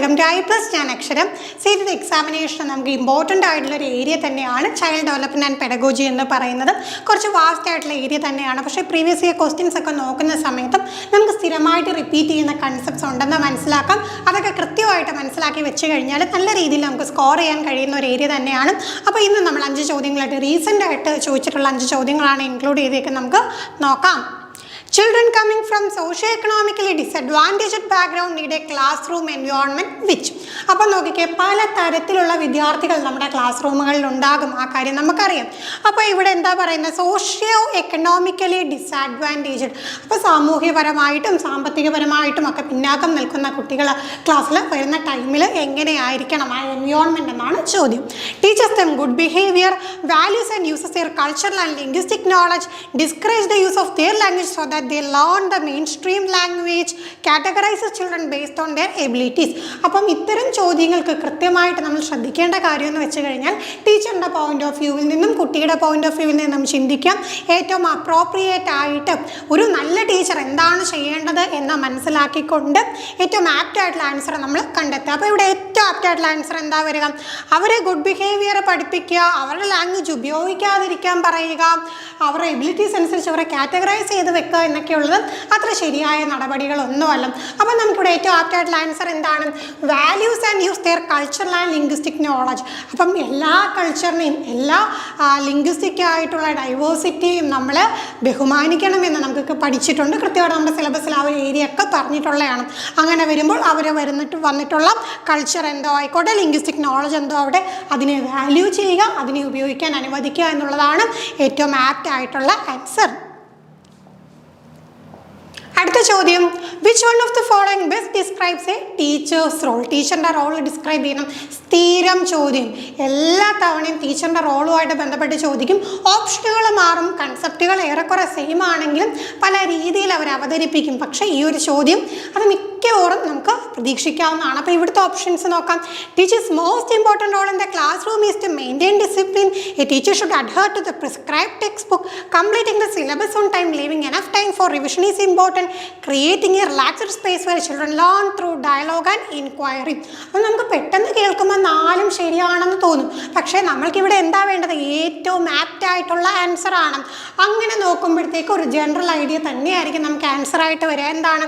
Welcome to I+ ഞാൻ അക്ഷരം. Seated examination നമുക്ക് ഇമ്പോർട്ടൻ്റ് ആയിട്ടുള്ളൊരു ഏരിയ തന്നെയാണ് ചൈൽഡ് ഡെവലപ്മെൻറ്റ് ആൻഡ് പെഡഗോജി എന്ന് പറയുന്നത്. കുറച്ച് വാസ്റ്റ് ആയിട്ടുള്ള ഏരിയ തന്നെയാണ്. പക്ഷേ പ്രീവിയസ് ഇയർ ക്വസ്റ്റ്യൻസ് ഒക്കെ നോക്കുന്ന സമയത്തും നമുക്ക് സ്ഥിരമായിട്ട് റിപ്പീറ്റ് ചെയ്യുന്ന കൺസെപ്റ്റ്സ് ഉണ്ടെന്ന് മനസ്സിലാക്കാം. അതൊക്കെ കൃത്യമായിട്ട് മനസ്സിലാക്കി വെച്ച് കഴിഞ്ഞാൽ നല്ല രീതിയിൽ നമുക്ക് സ്കോർ ചെയ്യാൻ കഴിയുന്ന ഒരു ഏരിയ തന്നെയാണ്. അപ്പോൾ ഇന്ന് നമ്മൾ 5 ചോദ്യങ്ങളായിട്ട് റീസെൻ്റ് ആയിട്ട് ചോദിച്ചിട്ടുള്ള 5 ചോദ്യങ്ങളാണ് ഇൻക്ലൂഡ് ചെയ്തേക്കുന്നത്. നമുക്ക് നോക്കാം. Children coming from socio-economically disadvantaged background need a classroom environment which. അപ്പോൾ നോക്കിക്കേ, പല തരത്തിലുള്ള വിദ്യാർത്ഥികൾ നമ്മുടെ ക്ലാസ് റൂമുകളിൽ ഉണ്ടാകും. ആ കാര്യം നമുക്കറിയാം. അപ്പോൾ ഇവിടെ എന്താ പറയുന്നത്? Socio economically disadvantaged. അപ്പോൾ സാമൂഹ്യപരമായിട്ടും സാമ്പത്തികപരമായിട്ടും ഒക്കെ പിന്നാക്കം നിൽക്കുന്ന കുട്ടികൾ ക്ലാസ്സിൽ വരുന്ന ടൈമിൽ എങ്ങനെയായിരിക്കണം ആ എൻവയോൺമെൻറ്റ് എന്നാണ് ചോദ്യം. Teachers them good behaviour, values and uses their cultural and linguistic knowledge, discourage the use of their language so that they learn the mainstream language, categorizes children based on their abilities. അപ്പം ഇത്തരം ചോദ്യങ്ങൾക്ക് കൃത്യമായിട്ട് നമ്മൾ ശ്രദ്ധിക്കേണ്ട കാര്യം എന്ന് വെച്ച് കഴിഞ്ഞാൽ ടീച്ചറിൻ്റെ പോയിന്റ് ഓഫ് വ്യൂവിൽ നിന്നും കുട്ടിയുടെ പോയിന്റ് ഓഫ് വ്യൂവിൽ നിന്നും ചിന്തിക്കാം. ഏറ്റവും അപ്രോപ്രിയേറ്റ് ആയിട്ട് ഒരു നല്ല ടീച്ചർ എന്താണ് ചെയ്യേണ്ടത് എന്ന് മനസ്സിലാക്കിക്കൊണ്ട് ഏറ്റവും ആപ്റ്റ് ആയിട്ടുള്ള ആൻസർ നമ്മൾ കണ്ടെത്തുക. അപ്പോൾ ഇവിടെ ഏറ്റവും ആപ്റ്റ് ആയിട്ടുള്ള ആൻസർ എന്താ വരിക? അവരെ ഗുഡ് ബിഹേവിയർ പഠിപ്പിക്കുക, അവരുടെ ലാംഗ്വേജ് ഉപയോഗിക്കാതിരിക്കാൻ പറയുക, അവരുടെ എബിലിറ്റീസ് അനുസരിച്ച് അവരെ കാറ്റഗറൈസ് ചെയ്ത് വെക്കുക എന്നൊക്കെയുള്ളത് അത്ര ശരിയായ നടപടികളൊന്നുമല്ല. അപ്പം നമുക്കിവിടെ ഏറ്റവും ആപ്റ്റായിട്ടുള്ള ആൻസർ എന്താണ്? Values and use their cultural and linguistic knowledge. അപ്പം എല്ലാ കൾച്ചറിനെയും എല്ലാ ലിംഗ്വിസ്റ്റിക് ആയിട്ടുള്ള ഡൈവേഴ്സിറ്റിയും നമ്മൾ ബഹുമാനിക്കണമെന്ന് നമുക്ക് പഠിച്ചിട്ടുണ്ട്. കൃത്യമായിട്ട് നമ്മുടെ സിലബസിൽ ആ ഒരു ഏരിയ ഒക്കെ പറഞ്ഞിട്ടുള്ളതാണ്. അങ്ങനെ വരുമ്പോൾ അവർ വന്നിട്ടുള്ള കൾച്ചർ എന്തോ ആയിക്കോട്ടെ, ലിംഗ്വിസ്റ്റിക് നോളജ് എന്തോ അവിടെ, അതിനെ വാല്യൂ ചെയ്യുക, അതിനെ ഉപയോഗിക്കാൻ അനുവദിക്കുക എന്നുള്ളതാണ് ഏറ്റവും ആപ്റ്റ് ആയിട്ടുള്ള ആൻസർ. അടുത്ത ചോദ്യം, which one of the following best describes a teacher's role? ടീച്ചറിൻ്റെ റോൾ ഡിസ്ക്രൈബ് ചെയ്യണം. സ്ഥിരം ചോദ്യം, എല്ലാ തവണയും ടീച്ചറിൻ്റെ റോളുമായിട്ട് ബന്ധപ്പെട്ട് ചോദിക്കും. ഓപ്ഷനുകൾ മാറും, കൺസെപ്റ്റുകൾ ഏറെക്കുറെ സെയിം ആണെങ്കിലും പല രീതിയിൽ അവർ അവതരിപ്പിക്കും. പക്ഷേ ഈ ഒരു ചോദ്യം അത് മിക്കവാറും നമുക്ക് പ്രതീക്ഷിക്കാവുന്നതാണ്. അപ്പോൾ ഇവിടുത്തെ ഓപ്ഷൻസ് നോക്കാം. Teachers most important role in the classroom is to maintain discipline. A teacher should adhere to the prescribed textbook. Completing the syllabus on time. Living enough time for revision is important. Creating a relaxed space where children learn through dialogue and inquiry. അപ്പോൾ നമുക്ക് പെട്ടെന്ന് കേൾക്കുമ്പോൾ 4 ശരിയാണെന്ന് തോന്നും. പക്ഷേ നമ്മൾക്കിവിടെ എന്താ വേണ്ടത്? ഏറ്റവും ആപ്റ്റ് ആയിട്ടുള്ള ആൻസർ ആണ്. അങ്ങനെ നോക്കുമ്പോഴത്തേക്ക് ഒരു ജനറൽ ഐഡിയ തന്നെയായിരിക്കും നമുക്ക് ആൻസർ ആയിട്ട് വരിക. എന്താണ്?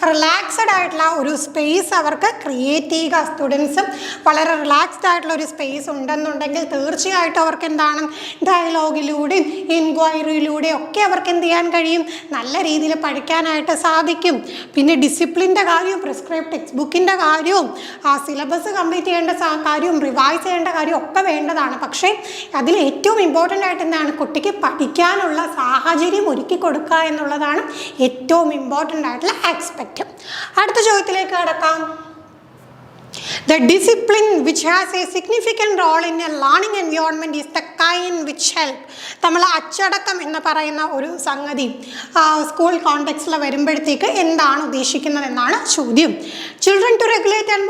റിലാക്സ്ഡ് ആയിട്ടുള്ള ഒരു സ്പേസ് അവർക്ക് ക്രിയേറ്റ് ചെയ്യുക. സ്റ്റുഡൻസും വളരെ റിലാക്സ്ഡ് ആയിട്ടുള്ള ഒരു സ്പേസ് ഉണ്ടെന്നുണ്ടെങ്കിൽ തീർച്ചയായിട്ടും അവർക്ക് എന്താണ്? ഡയലോഗിലൂടെയും ഇൻക്വയറിയിലൂടെയും ഒക്കെ അവർക്ക് എന്ത് ചെയ്യാൻ കഴിയും? നല്ല രീതിയിൽ പഠിക്കാനായിട്ട് സാധിക്കും. പിന്നെ ഡിസിപ്ലിൻ്റെ കാര്യവും പ്രിസ്ക്രൈബ് ടെക്സ്റ്റ് ബുക്കിൻ്റെ കാര്യവും ആ സിലബസ് കംപ്ലീറ്റ് ചെയ്യേണ്ട കാര്യവും റിവൈസ് ചെയ്യേണ്ട കാര്യവും ഒക്കെ വേണ്ടതാണ്. പക്ഷേ അതിൽ ഏറ്റവും ഇമ്പോർട്ടൻ്റ് ആയിട്ട് എന്താണ്? കുട്ടിക്ക് പഠിക്കാനുള്ള സാഹചര്യം ഒരുക്കി കൊടുക്കുക എന്നുള്ളതാണ് ഏറ്റവും ഇമ്പോർട്ടൻ്റ് ആയിട്ടുള്ള ആസ്പെക്റ്റ്. അടുത്ത ചോദ്യത്തിലേക്ക് കടക്കാം. The discipline which has a significant role in a learning environment is the kind which help. നമ്മൾ അച്ചടക്കം എന്ന് പറയുന്ന ഒരു സംഗതി സ്കൂൾ കോണ്ടെക്സ്റ്റിൽ വരുമ്പോഴത്തേക്ക് എന്താണ് ഉദ്ദേശിക്കുന്നത് എന്നാണ് ചോദ്യം. Children to regulate and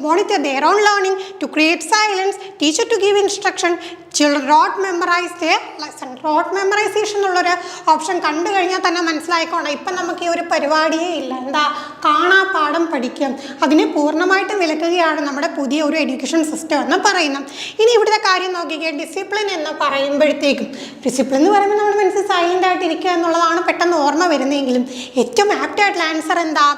monitor their own learning, to create silence, teacher to give instruction, children rote memorize their lesson. Rote memorization എന്നുള്ളൊരു ഓപ്ഷൻ കണ്ടു കഴിഞ്ഞാൽ തന്നെ മനസ്സിലായിക്കോണം ഇപ്പം നമുക്ക് ഈ ഒരു പരിപാടിയേ ഇല്ല. എന്താ? കാണാപ്പാഠം പഠിക്കും. അതിനെ പൂർണ്ണമായിട്ടും വിലക്കുകയാണ് നമ്മുടെ പുതിയ ഒരു എഡ്യൂക്കേഷൻ സിസ്റ്റം എന്ന് പറയുന്നത്. ഇനി ഇവിടുത്തെ കാര്യം നോക്കിക്കുക. ഡിസിപ്ലിൻ എന്ന് പറയുമ്പോഴത്തേക്കും, ഡിസിപ്ലിൻ എന്ന് പറയുമ്പോൾ നമ്മുടെ മനസ്സിൽ സൈലൻ്റ് ആയിട്ട് ഇരിക്കുക എന്നുള്ളതാണ് പെട്ടെന്ന് ഓർമ്മ വരുന്നതെങ്കിലും ഏറ്റവും ആപ്റ്റ് ആയിട്ടുള്ള ആൻസർ എന്താ?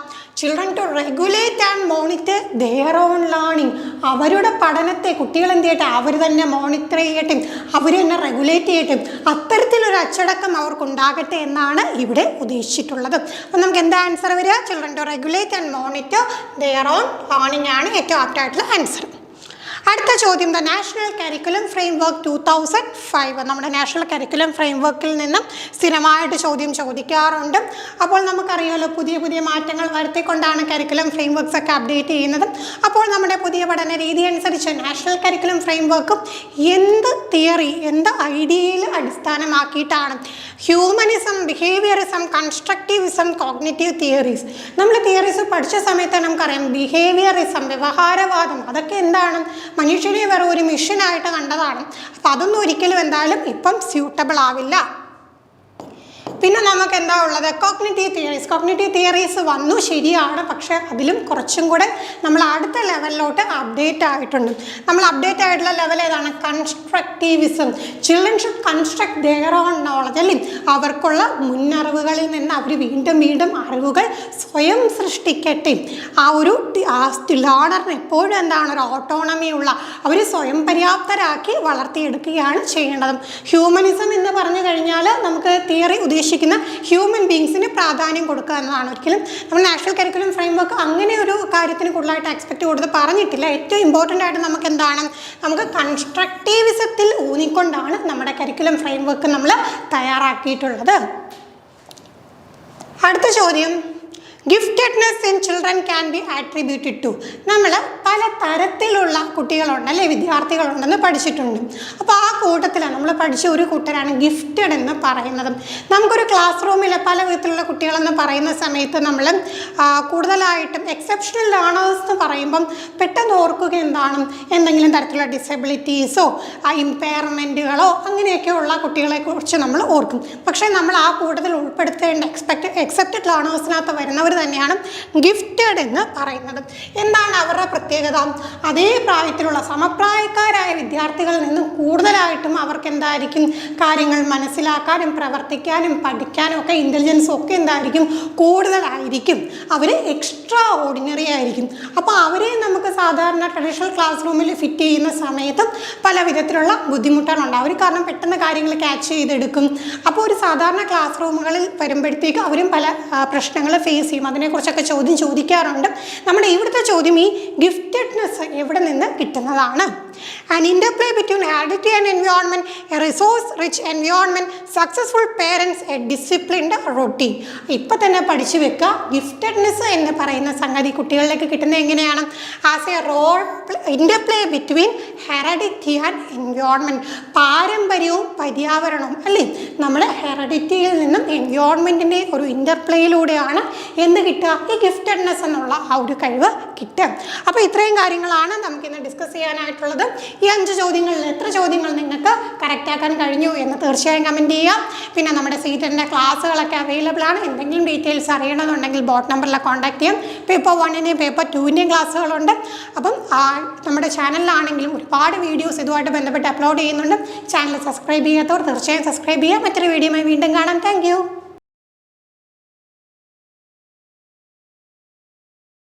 Children to regulate and monitor their own learning. അവരുടെ പഠനത്തെ കുട്ടികൾ എന്ത് ചെയ്യട്ടെ? അവർ തന്നെ മോണിറ്റർ ചെയ്യട്ടെ, അവർ തന്നെ റെഗുലേറ്റ് ചെയ്യട്ടെ. അത്തരത്തിലൊരു അച്ചടക്കം അവർക്കുണ്ടാകട്ടെ എന്നാണ് ഇവിടെ ഉദ്ദേശിച്ചിട്ടുള്ളത്. അപ്പം നമുക്ക് എന്താ ആൻസർ വരിക? Children to regulate and monitor their own learning ആണ് ഏറ്റവും ആപ്റ്റ് ആയിട്ടുള്ള ആൻസർ. അടുത്ത ചോദ്യം, ദ നാഷണൽ കരിക്കുലം ഫ്രെയിംവർക്ക് 2005. നമ്മുടെ നാഷണൽ കരിക്കുലം ഫ്രെയിംവർക്കിൽ നിന്നും സ്ഥിരമായിട്ട് ചോദ്യം ചോദിക്കാറുണ്ട്. അപ്പോൾ നമുക്കറിയാമല്ലോ പുതിയ പുതിയ മാറ്റങ്ങൾ വരുത്തിക്കൊണ്ടാണ് കരിക്കുലം ഫ്രെയിംവർക്ക്സ് ഒക്കെ അപ്ഡേറ്റ് ചെയ്യുന്നത്. അപ്പോൾ നമ്മുടെ പുതിയ പഠന രീതി അനുസരിച്ച് നാഷണൽ കരിക്കുലം ഫ്രെയിംവർക്കും എന്ത് തിയറി, എന്ത് ഐഡിയയിൽ അടിസ്ഥാനമാക്കിയിട്ടാണ്? Humanism, behaviourism, constructivism, cognitive theories. നമ്മൾ തിയറീസ് പഠിച്ച സമയത്ത് നമുക്കറിയാം ബിഹേവിയറിസം, വ്യവഹാരവാദം, അതൊക്കെ എന്താണ്? മനുഷ്യനെ വേറെ ഒരു മിഷനായിട്ട് കണ്ടതാണ്. അപ്പം അതൊന്നും ഒരിക്കലും എന്തായാലും ഇപ്പം സ്യൂട്ടബിൾ ആവില്ല. പിന്നെ നമുക്ക് എന്താ ഉള്ളത്, കോഗ്നിറ്റീവ് തിയറീസ് വന്നു ശരിയാണ്, പക്ഷേ അതിലും കുറച്ചും കൂടെ നമ്മൾ അടുത്ത ലെവലിലോട്ട് അപ്ഡേറ്റ് ആയിട്ടുണ്ട്. നമ്മൾ അപ്ഡേറ്റ് ആയിട്ടുള്ള ലെവൽ ഏതാണ്? Constructivism. Children should construct their own knowledge അല്ലേ, അവർക്കുള്ള മുന്നറിവുകളിൽ നിന്ന് അവർ വീണ്ടും വീണ്ടും അറിവുകൾ സ്വയം സൃഷ്ടിക്കട്ടെ. ആ ഒരു ലേണറിന് എപ്പോഴും എന്താണ്, ഒരു ഓട്ടോണമി ഉള്ള, അവർ സ്വയം പര്യാപ്തരാക്കി വളർത്തിയെടുക്കുകയാണ് ചെയ്യേണ്ടത്. ഹ്യൂമനിസം എന്ന് പറഞ്ഞു കഴിഞ്ഞാൽ നമുക്ക് തിയറി ഉദ്ദേശിക്കുന്ന ഹ്യൂമൻ ബീങ്സിന് പ്രാധാന്യം കൊടുക്കുക എന്നതാണ്. ഒരിക്കലും നമ്മൾ നാഷണൽ കരിക്കുലം ഫ്രെയിംവർക്ക് അങ്ങനെ ഒരു കാര്യത്തിന് കൂടുതലായിട്ട് എക്സ്പെക്റ്റ് കൊടുത്ത് പറഞ്ഞിട്ടില്ല. ഏറ്റവും ഇമ്പോർട്ടൻ്റ് ആയിട്ട് നമുക്ക് എന്താണ്, നമുക്ക് കൺസ്ട്രക്റ്റീവിസത്തിൽ ഊന്നിക്കൊണ്ടാണ് നമ്മുടെ കരിക്കുലം ഫ്രെയിംവർക്ക് നമ്മൾ തയ്യാറാക്കിയിട്ടുള്ളത്. അടുത്ത ചോദ്യം, giftedness in children can be attributed to. നമ്മൾ പല തരത്തിലുള്ള കുട്ടികളുണ്ട് അല്ലേ, വിദ്യാർത്ഥികളുണ്ടെന്ന് പഠിച്ചിട്ടുണ്ട്. അപ്പോൾ ആ കൂട്ടത്തിലാണ് നമ്മൾ പഠിച്ച ഒരു കൂട്ടരാണ് ഗിഫ്റ്റഡ് എന്ന് പറയുന്നത്. നമുക്കൊരു ക്ലാസ് റൂമിൽ പല വിധത്തിലുള്ള കുട്ടികളെന്ന് പറയുന്ന സമയത്ത് നമ്മൾ കൂടുതലായിട്ടും എക്സെപ്ഷണൽ ലേണേഴ്സ് എന്ന് പറയുമ്പം പെട്ടെന്ന് ഓർക്കുക എന്താണ്, എന്തെങ്കിലും തരത്തിലുള്ള ഡിസബിലിറ്റീസോ ഇമ്പയർമെൻറ്റുകളോ അങ്ങനെയൊക്കെയുള്ള കുട്ടികളെ കുറിച്ച് നമ്മൾ ഓർക്കും. പക്ഷേ നമ്മൾ ആ കൂട്ടത്തിൽ ഉൾപ്പെടുത്തേണ്ട എക്സെപ്റ്റഡ് ലേണേഴ്സിനകത്ത് വരുന്നവർ തന്നെയാണ് ഗിഫ്റ്റഡ് എന്ന് പറയുന്നത്. എന്താണ് അവരുടെ പ്രത്യേകത? അതേ പ്രായത്തിലുള്ള സമപ്രായക്കാരായ വിദ്യാർത്ഥികളിൽ നിന്നും കൂടുതലായിട്ടും അവർക്ക് എന്തായിരിക്കും, കാര്യങ്ങൾ മനസ്സിലാക്കാനും പ്രവർത്തിക്കാനും പഠിക്കാനും ഒക്കെ ഇൻ്റലിജൻസും ഒക്കെ എന്തായിരിക്കും, കൂടുതലായിരിക്കും. അവർ എക്സ്ട്രാ ഓർഡിനറി ആയിരിക്കും. അപ്പോൾ അവരെ നമുക്ക് സാധാരണ ട്രഡീഷണൽ ക്ലാസ് റൂമിൽ ഫിറ്റ് ചെയ്യുന്ന സമയത്തും പല വിധത്തിലുള്ള ബുദ്ധിമുട്ടുകളുണ്ട്. അവർ കാരണം പെട്ടെന്ന് കാര്യങ്ങൾ ക്യാച്ച് ചെയ്തെടുക്കും. അപ്പോൾ ഒരു സാധാരണ ക്ലാസ് റൂമുകളിൽ വരുമ്പോഴത്തേക്ക് അവരും പല പ്രശ്നങ്ങൾ ഫേസ് ചെയ്യും. അതിനെക്കുറിച്ചൊക്കെ ചോദിക്കാറുണ്ട്. നമ്മുടെ ഇവിടുത്തെ ചോദ്യം ഈ ഗിഫ്റ്റഡ്നെസ് എവിടെ നിന്ന് കിട്ടുന്നതാണ്? An interplay between heredity and environment, a resource-rich environment, successful parents, a disciplined routine. ഇപ്പം തന്നെ പഠിച്ചു വെക്കുക, ഗിഫ്റ്റഡ്നെസ് എന്ന് പറയുന്ന സംഗതി കുട്ടികളിലേക്ക് കിട്ടുന്നത് എങ്ങനെയാണ്? As A interplay between heredity and environment. പാരമ്പര്യവും പര്യാവരണവും അല്ലേ, നമ്മുടെ ഹെറിഡിറ്റിയിൽ നിന്നും എൻവയോൺമെൻറ്റിൻ്റെ ഒരു ഇൻ്റർപ്ലേയിലൂടെയാണ് എന്ത് കിട്ടുക, ഈ ഗിഫ്റ്റഡ്നെസ് എന്നുള്ള ആ ഒരു കഴിവ് കിട്ടുക. അപ്പോൾ ഇത്രയും കാര്യങ്ങളാണ് നമുക്കിന്ന് ഡിസ്കസ് ചെയ്യാനായിട്ടുള്ളത്. ഈ 5 ചോദ്യങ്ങളിൽ എത്ര ചോദ്യങ്ങൾ നിങ്ങൾക്ക് കറക്റ്റാക്കാൻ കഴിഞ്ഞു എന്ന് തീർച്ചയായും കമൻറ്റ് ചെയ്യുക. പിന്നെ നമ്മുടെ സീറ്റിൻ്റെ ക്ലാസ്സുകളൊക്കെ അവൈലബിൾ ആണ്. എന്തെങ്കിലും ഡീറ്റെയിൽസ് അറിയണമെന്നുണ്ടെങ്കിൽ ബോട്ട് നമ്പറിൽ കോൺടാക്ട് ചെയ്യാം. പേപ്പർ 1-ൻ്റെയും പേപ്പർ 2-ൻ്റെയും ക്ലാസ്സുകളുണ്ട്. അപ്പം നമ്മുടെ ചാനലിലാണെങ്കിലും ഒരുപാട് വീഡിയോസ് ഇതുമായിട്ട് ബന്ധപ്പെട്ട് അപ്ലോഡ് ചെയ്യുന്നുണ്ട്. ചാനൽ സബ്സ്ക്രൈബ് ചെയ്യാത്തവർ തീർച്ചയായും സബ്സ്ക്രൈബ് ചെയ്യുക. മറ്റൊരു വീഡിയോയുമായി വീണ്ടും കാണാം. താങ്ക്